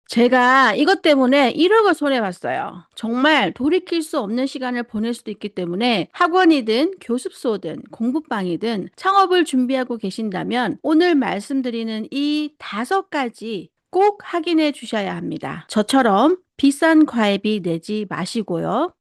제가 이것 때문에 1억을 손해봤어요. 정말 돌이킬 수 없는 시간을 보낼 수도 있기 때문에 학원이든 교습소든 공부방이든 창업을 준비하고 계신다면 오늘 말씀드리는 이 5가지 꼭 확인해 주셔야 합니다. 저처럼 비싼 과외비 내지 마시고요.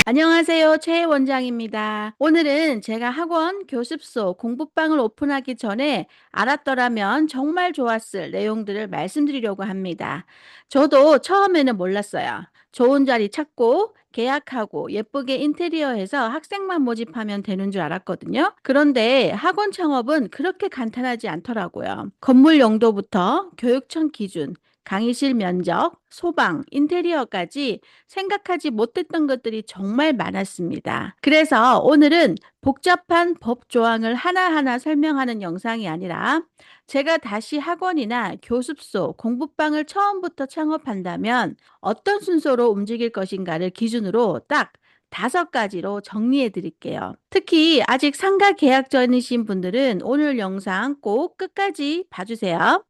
안녕하세요. 최 원장입니다. 오늘은 제가 학원, 교습소, 공부방을 오픈하기 전에 알았더라면 정말 좋았을 내용들을 말씀드리려고 합니다. 저도 처음에는 몰랐어요. 좋은 자리 찾고 계약하고 예쁘게 인테리어해서 학생만 모집하면 되는 줄 알았거든요. 그런데 학원 창업은 그렇게 간단하지 않더라고요. 건물 용도부터 교육청 기준, 강의실 면적, 소방, 인테리어까지 생각하지 못했던 것들이 정말 많았습니다. 그래서 오늘은 복잡한 법 조항을 하나하나 설명하는 영상이 아니라 제가 다시 학원이나 교습소, 공부방을 처음부터 창업한다면 어떤 순서로 움직일 것인가를 기준으로 딱 5가지로 정리해 드릴게요. 특히 아직 상가 계약 전이신 분들은 오늘 영상 꼭 끝까지 봐주세요.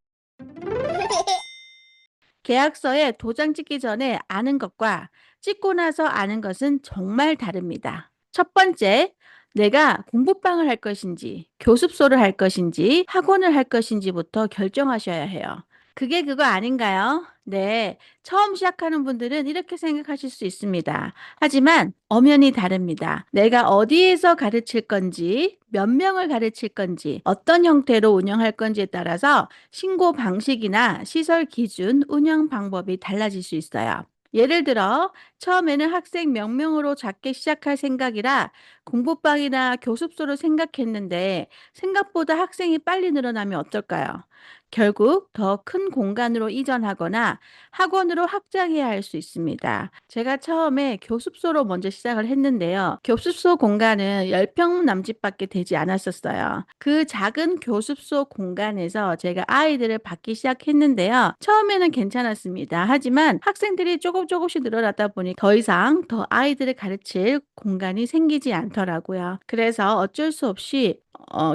계약서에 도장 찍기 전에 아는 것과 찍고 나서 아는 것은 정말 다릅니다. 첫 번째, 내가 공부방을 할 것인지, 교습소를 할 것인지, 학원을 할 것인지부터 결정하셔야 해요. 그게 그거 아닌가요? 네, 처음 시작하는 분들은 이렇게 생각하실 수 있습니다. 하지만 엄연히 다릅니다. 내가 어디에서 가르칠 건지, 몇 명을 가르칠 건지, 어떤 형태로 운영할 건지에 따라서 신고 방식이나 시설 기준, 운영 방법이 달라질 수 있어요. 예를 들어 처음에는 학생 몇 명으로 작게 시작할 생각이라 공부방이나 교습소를 생각했는데 생각보다 학생이 빨리 늘어나면 어떨까요? 결국 더 큰 공간으로 이전하거나 학원으로 확장해야 할 수 있습니다. 제가 처음에 교습소로 먼저 시작을 했는데요. 교습소 공간은 10평 남짓밖에 되지 않았었어요. 그 작은 교습소 공간에서 제가 아이들을 받기 시작했는데요. 처음에는 괜찮았습니다. 하지만 학생들이 조금씩 늘어나다 보니 더 이상 더 아이들을 가르칠 공간이 생기지 않더라고요. 그래서 어쩔 수 없이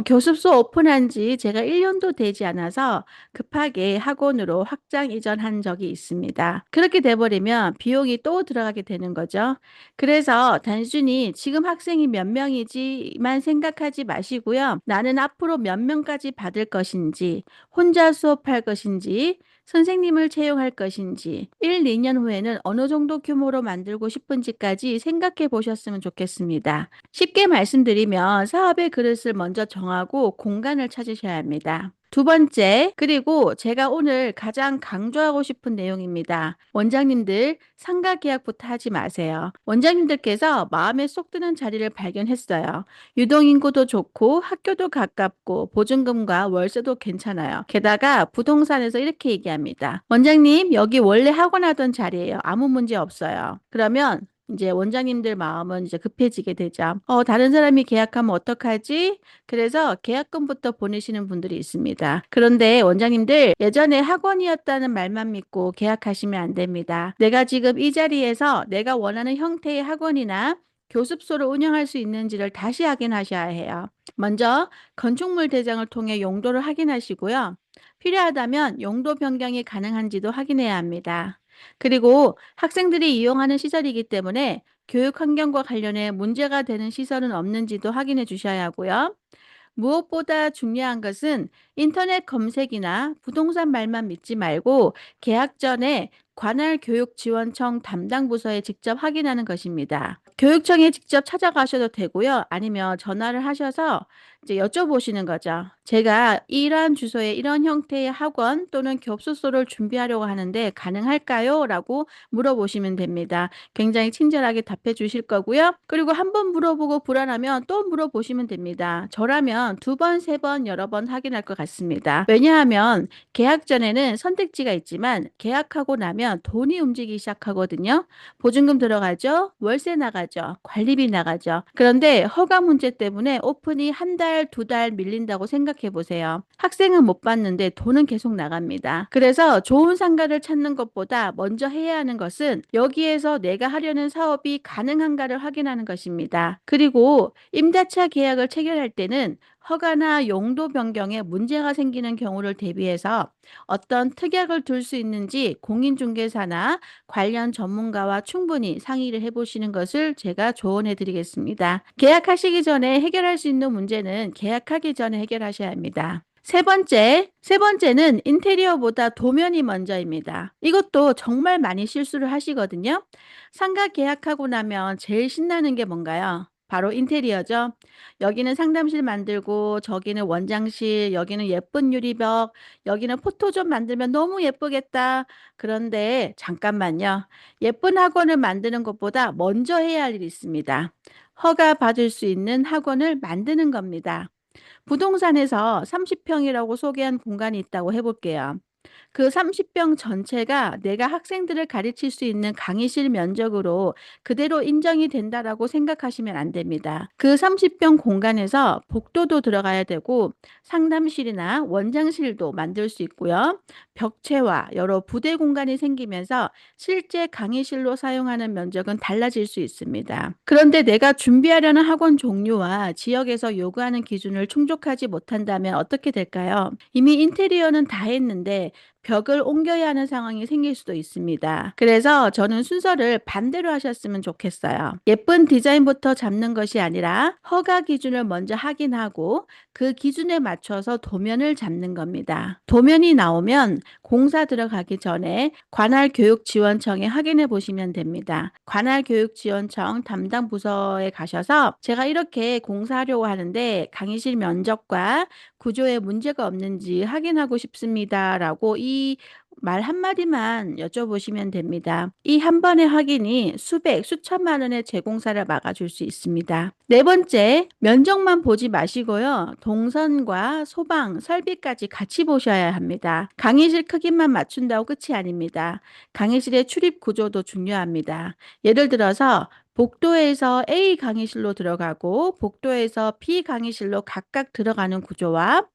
교습소 오픈한 지 제가 1년도 되지 않아서 급하게 학원으로 확장 이전한 적이 있습니다. 그렇게 돼버리면 비용이 또 들어가게 되는 거죠. 그래서 단순히 지금 학생이 몇 명이지만 생각하지 마시고요. 나는 앞으로 몇 명까지 받을 것인지, 혼자 수업할 것인지, 선생님을 채용할 것인지, 1, 2년 후에는 어느 정도 규모로 만들고 싶은지까지 생각해 보셨으면 좋겠습니다. 쉽게 말씀드리면 사업의 그릇을 먼저 정하고 공간을 찾으셔야 합니다. 두 번째, 그리고 제가 오늘 가장 강조하고 싶은 내용입니다. 원장님들 상가 계약부터 하지 마세요. 원장님들께서 마음에 쏙 드는 자리를 발견했어요. 유동인구도 좋고 학교도 가깝고 보증금과 월세도 괜찮아요. 게다가 부동산에서 이렇게 얘기합니다. 원장님, 여기 원래 학원 하던 자리예요. 아무 문제 없어요. 그러면 이제 원장님들 마음은 이제 급해지게 되죠. 다른 사람이 계약하면 어떡하지? 그래서 계약금부터 보내시는 분들이 있습니다. 그런데 원장님들 예전에 학원이었다는 말만 믿고 계약하시면 안 됩니다. 내가 지금 이 자리에서 내가 원하는 형태의 학원이나 교습소를 운영할 수 있는지를 다시 확인하셔야 해요. 먼저 건축물 대장을 통해 용도를 확인하시고요. 필요하다면 용도 변경이 가능한지도 확인해야 합니다. 그리고 학생들이 이용하는 시설이기 때문에 교육 환경과 관련해 문제가 되는 시설은 없는지도 확인해 주셔야 하고요. 무엇보다 중요한 것은 인터넷 검색이나 부동산 말만 믿지 말고 계약 전에 관할 교육지원청 담당 부서에 직접 확인하는 것입니다. 교육청에 직접 찾아가셔도 되고요. 아니면 전화를 하셔서 이제 여쭤보시는 거죠. 제가 이러한 주소에 이런 형태의 학원 또는 교습소를 준비하려고 하는데 가능할까요? 라고 물어보시면 됩니다. 굉장히 친절하게 답해 주실 거고요. 그리고 한 번 물어보고 불안하면 또 물어보시면 됩니다. 저라면 2번, 3번, 여러 번 확인할 것 같습니다. 왜냐하면 계약 전에는 선택지가 있지만 계약하고 나면 돈이 움직이기 시작하거든요. 보증금 들어가죠. 월세 나가죠. 관리비 나가죠. 그런데 허가 문제 때문에 오픈이 한 달, 2달 밀린다고 생각해 보세요. 학생은 못 받는데 돈은 계속 나갑니다. 그래서 좋은 상가를 찾는 것보다 먼저 해야 하는 것은 여기에서 내가 하려는 사업이 가능한가를 확인하는 것입니다. 그리고 임대차 계약을 체결할 때는 허가나 용도 변경에 문제가 생기는 경우를 대비해서 어떤 특약을 둘 수 있는지 공인중개사나 관련 전문가와 충분히 상의를 해보시는 것을 제가 조언해 드리겠습니다. 계약하시기 전에 해결할 수 있는 문제는 계약하기 전에 해결하셔야 합니다. 세 번째는 인테리어보다 도면이 먼저입니다. 이것도 정말 많이 실수를 하시거든요. 상가 계약하고 나면 제일 신나는 게 뭔가요? 바로 인테리어죠. 여기는 상담실 만들고, 저기는 원장실, 여기는 예쁜 유리벽, 여기는 포토존 만들면 너무 예쁘겠다. 그런데 잠깐만요. 예쁜 학원을 만드는 것보다 먼저 해야 할 일이 있습니다. 허가 받을 수 있는 학원을 만드는 겁니다. 부동산에서 30평이라고 소개한 공간이 있다고 해볼게요. 그 30평 전체가 내가 학생들을 가르칠 수 있는 강의실 면적으로 그대로 인정이 된다라고 생각하시면 안 됩니다. 그 30평 공간에서 복도도 들어가야 되고 상담실이나 원장실도 만들 수 있고요. 벽체와 여러 부대 공간이 생기면서 실제 강의실로 사용하는 면적은 달라질 수 있습니다. 그런데 내가 준비하려는 학원 종류와 지역에서 요구하는 기준을 충족하지 못한다면 어떻게 될까요? 이미 인테리어는 다 했는데 벽을 옮겨야 하는 상황이 생길 수도 있습니다. 그래서 저는 순서를 반대로 하셨으면 좋겠어요. 예쁜 디자인부터 잡는 것이 아니라 허가 기준을 먼저 확인하고 그 기준에 맞춰서 도면을 잡는 겁니다. 도면이 나오면 공사 들어가기 전에 관할교육지원청에 확인해 보시면 됩니다. 관할교육지원청 담당 부서에 가셔서 제가 이렇게 공사하려고 하는데 강의실 면적과 구조에 문제가 없는지 확인하고 싶습니다라고 이 말 한마디만 여쭤보시면 됩니다. 이 한 번의 확인이 수백, 수천만 원의 재공사를 막아줄 수 있습니다. 네 번째, 면적만 보지 마시고요. 동선과 소방, 설비까지 같이 보셔야 합니다. 강의실 크기만 맞춘다고 끝이 아닙니다. 강의실의 출입 구조도 중요합니다. 예를 들어서 복도에서 A 강의실로 들어가고 복도에서 B 강의실로 각각 들어가는 구조와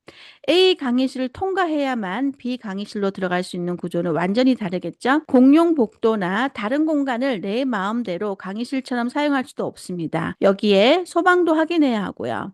A 강의실을 통과해야만 B 강의실로 들어갈 수 있는 구조는 완전히 다르겠죠? 공용 복도나 다른 공간을 내 마음대로 강의실처럼 사용할 수도 없습니다. 여기에 소방도 확인해야 하고요.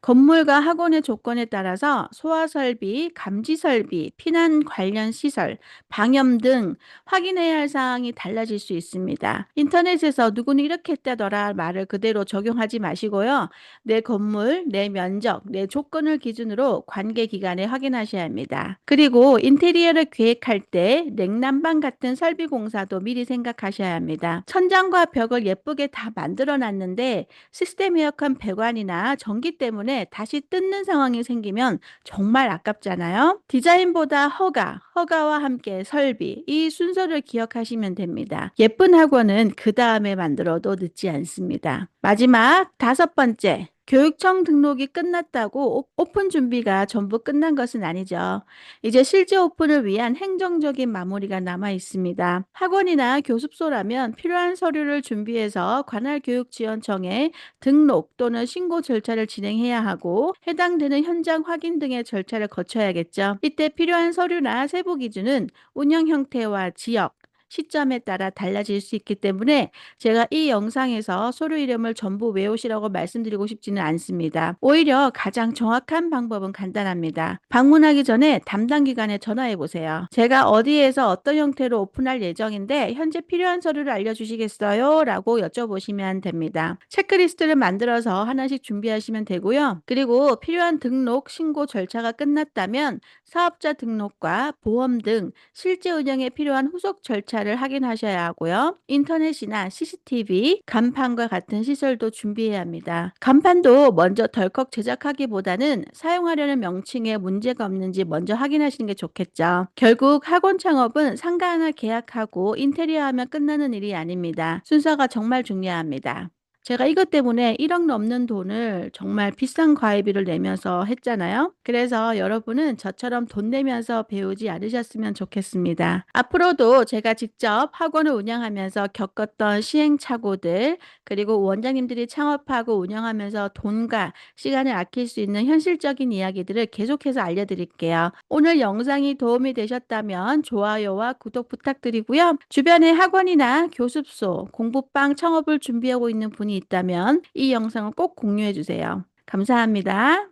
건물과 학원의 조건에 따라서 소화 설비, 감지 설비, 피난 관련 시설, 방염 등 확인해야 할 사항이 달라질 수 있습니다. 인터넷에서 누구는 이렇게 했다더라 말을 그대로 적용하지 마시고요. 내 건물, 내 면적, 내 조건을 기준으로 관계 기관에 확인하셔야 합니다. 그리고 인테리어를 계획할 때 냉난방 같은 설비 공사도 미리 생각하셔야 합니다. 천장과 벽을 예쁘게 다 만들어 놨는데 시스템 에어컨 배관이나 전기 때문에 다시 뜯는 상황이 생기면 정말 아깝잖아요. 디자인보다 허가와 함께 설비, 이 순서를 기억하시면 됩니다. 예쁜 학원은 그 다음에 만들어도 늦지 않습니다. 마지막 다섯 번째. 교육청 등록이 끝났다고 오픈 준비가 전부 끝난 것은 아니죠. 이제 실제 오픈을 위한 행정적인 마무리가 남아 있습니다. 학원이나 교습소라면 필요한 서류를 준비해서 관할교육지원청에 등록 또는 신고 절차를 진행해야 하고 해당되는 현장 확인 등의 절차를 거쳐야겠죠. 이때 필요한 서류나 세부 기준은 운영 형태와 지역, 시점에 따라 달라질 수 있기 때문에 제가 이 영상에서 서류 이름을 전부 외우시라고 말씀드리고 싶지는 않습니다. 오히려 가장 정확한 방법은 간단합니다. 방문하기 전에 담당 기관에 전화해 보세요. 제가 어디에서 어떤 형태로 오픈할 예정인데 현재 필요한 서류를 알려주시겠어요? 라고 여쭤보시면 됩니다. 체크리스트를 만들어서 하나씩 준비하시면 되고요. 그리고 필요한 등록, 신고 절차가 끝났다면 사업자 등록과 보험 등 실제 운영에 필요한 후속 절차를 확인하셔야 하고요. 인터넷이나 CCTV, 간판과 같은 시설도 준비해야 합니다. 간판도 먼저 덜컥 제작하기보다는 사용하려는 명칭에 문제가 없는지 먼저 확인하시는 게 좋겠죠. 결국 학원 창업은 상가 하나 계약하고 인테리어 하면 끝나는 일이 아닙니다. 순서가 정말 중요합니다. 제가 이것 때문에 1억 넘는 돈을 정말 비싼 과외비를 내면서 했잖아요. 그래서 여러분은 저처럼 돈 내면서 배우지 않으셨으면 좋겠습니다. 앞으로도 제가 직접 학원을 운영하면서 겪었던 시행착오들, 그리고 원장님들이 창업하고 운영하면서 돈과 시간을 아낄 수 있는 현실적인 이야기들을 계속해서 알려드릴게요. 오늘 영상이 도움이 되셨다면 좋아요와 구독 부탁드리고요. 주변에 학원이나 교습소, 공부방 창업을 준비하고 있는 분이 있다면 이 영상을 꼭 공유해 주세요. 감사합니다.